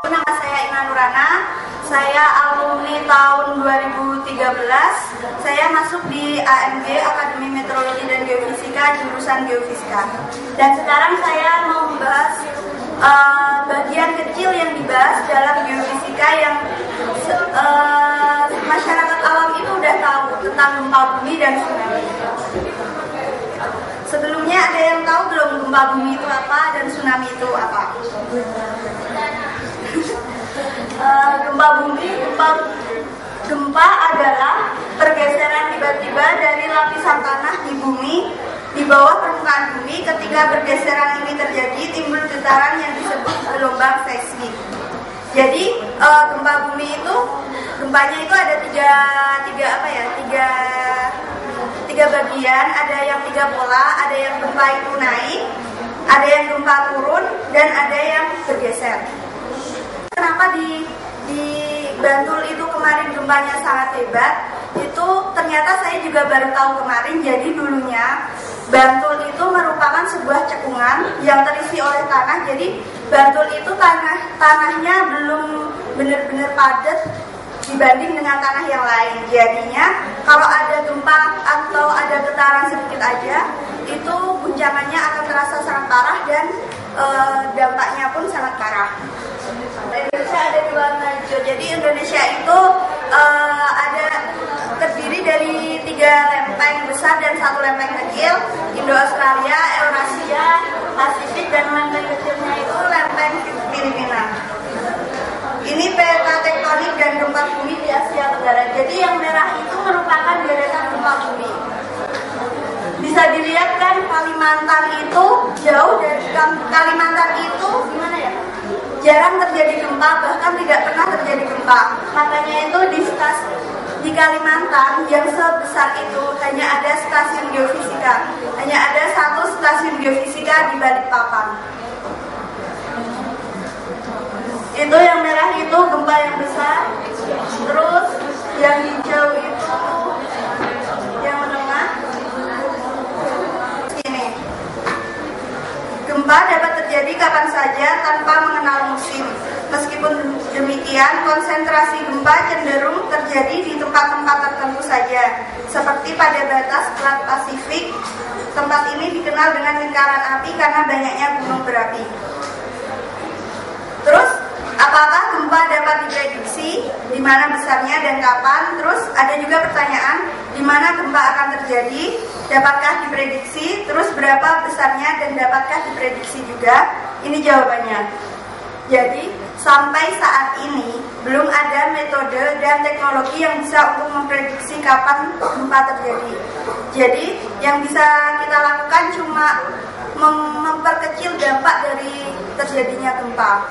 Nama saya Ina Nurana, saya alumni tahun 2013. Saya masuk di AMG, Akademi Meteorologi dan Geofisika, jurusan Geofisika. Dan sekarang saya mau membahas bagian kecil yang dibahas dalam geofisika yang masyarakat awam itu udah tahu tentang gempa bumi dan tsunami. Sebelumnya ada yang tahu belum gempa bumi itu apa dan tsunami itu apa? Gempa adalah pergeseran tiba-tiba dari lapisan tanah di bumi di bawah permukaan bumi. Ketika pergeseran ini terjadi, timbul getaran yang disebut gelombang seismik. Jadi gempa bumi itu gempanya itu ada tiga bagian. Ada yang tiga pola, ada yang gempa itu naik, ada yang gempa turun, dan ada yang bergeser. Kenapa di Bantul itu kemarin gempanya sangat hebat? Itu ternyata saya juga baru tahu kemarin. Jadi dulunya Bantul itu merupakan sebuah cekungan yang terisi oleh tanah. Jadi Bantul itu tanahnya belum benar-benar padat dibanding dengan tanah yang lain. Jadinya kalau ada gempa atau ada getaran sedikit aja, itu guncangannya akan terasa sangat parah dan dampaknya pun sangat parah. Indonesia ada di warna hijau. Jadi Indonesia itu terdiri dari 3 lempeng besar dan 1 lempeng kecil. Indo-Australia, Eurasia, Pasifik, dan lempeng kecilnya itu lempeng Filipina. Ini peta tektonik dan gempa bumi di Asia Tenggara. Jadi yang merah itu merupakan deretan gempa bumi. Bisa dilihat kan Kalimantan itu jauh dari Kalimantan itu gimana ya? Jarang terjadi gempa, bahkan tidak pernah terjadi gempa. Makanya itu di Kalimantan yang sebesar itu hanya ada stasiun geofisika. Hanya ada 1 stasiun geofisika di Balikpapan. Itu yang merah itu gempa yang besar. Terus yang hijau itu yang menengah. Ini. Gempa dapat terjadi kapan saja tanpa mengenal musim. Meskipun demikian, konsentrasi gempa cenderung terjadi di tempat-tempat tertentu saja, seperti pada batas Selat Pasifik. Tempat ini dikenal dengan lingkaran api karena banyaknya gunung berapi. Terus, apakah gempa dapat diprediksi? Di mana besarnya dan kapan? Terus ada juga pertanyaan, di mana gempa akan terjadi? Dapatkah diprediksi? Terus berapa besarnya dan dapatkah diprediksi juga? Ini jawabannya. Jadi, sampai saat ini belum ada metode dan teknologi yang bisa untuk memprediksi kapan gempa terjadi. Jadi, yang bisa kita lakukan cuma memperkecil dampak dari terjadinya gempa.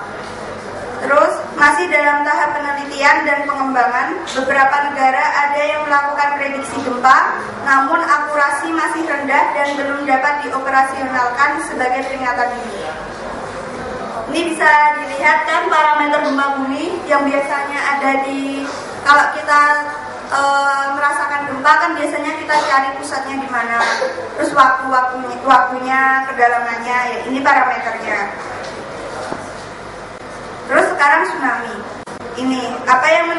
Terus, masih dalam tahap penelitian dan pengembangan, beberapa negara ada yang melakukan prediksi gempa, namun akurasi masih rendah dan belum dapat dioperasionalkan sebagai peringatan dini. Ini bisa dilihat kan parameter gempa bumi yang biasanya ada kalau kita merasakan gempa kan biasanya kita cari pusatnya di mana, terus waktunya, kedalamannya, ya ini parameternya. Terus sekarang tsunami. Ini apa yang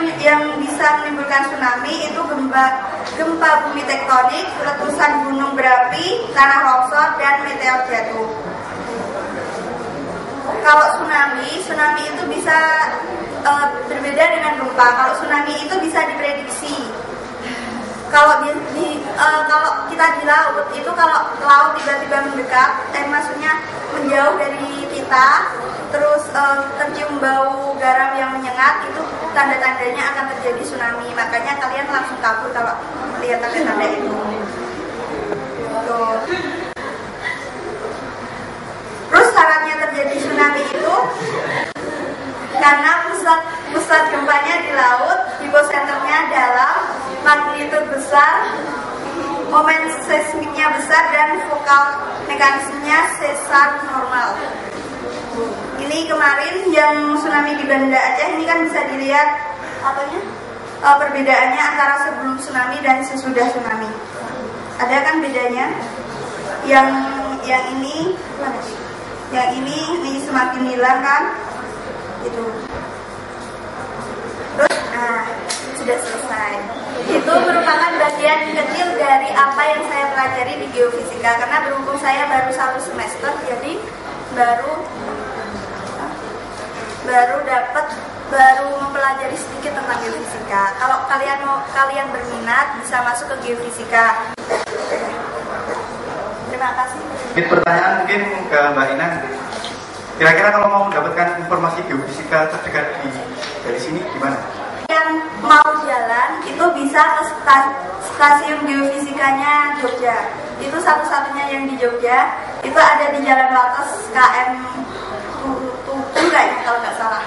bisa menimbulkan tsunami itu gempa bumi tektonik, letusan gunung berapi, tanah longsor, dan meteor jatuh. Kalau tsunami itu bisa berbeda dengan gempa. Kalau tsunami itu bisa diprediksi. Kalau kita di laut itu, kalau laut tiba-tiba mendekat, maksudnya menjauh dari kita, terus tercium bau garam yang menyengat, itu tanda-tandanya akan terjadi tsunami. Makanya kalian langsung kabur kalau melihat tanda-tanda itu. Tuh. Terus syaratnya terjadi tsunami itu karena pusat gempanya di laut, hiposenternya dalam, magnitudo besar, momen seismiknya besar, dan vokal mekanismenya sesar normal. Ini kemarin yang tsunami di Banda Aceh, ini kan bisa dilihat perbedaannya antara sebelum tsunami dan sesudah tsunami. Ada kan bedanya? Yang ini semakin hilang kan? Itu. sudah selesai. Itu merupakan bagian kecil dari apa yang saya pelajari di geofisika, karena berhubung saya baru 1 semester, jadi baru mempelajari sedikit tentang geofisika. Kalau kalian berminat bisa masuk ke geofisika. Terima kasih. Pertanyaan mungkin ke Mbak Ina. Kira-kira kalau mau mendapatkan informasi geofisika terdekat dari sini gimana? Yang mau jalan itu bisa ke stasiun geofisikanya Jogja. Itu satu-satunya yang di Jogja. Itu ada di Jalan Wates KM 7 kayaknya kalau nggak salah.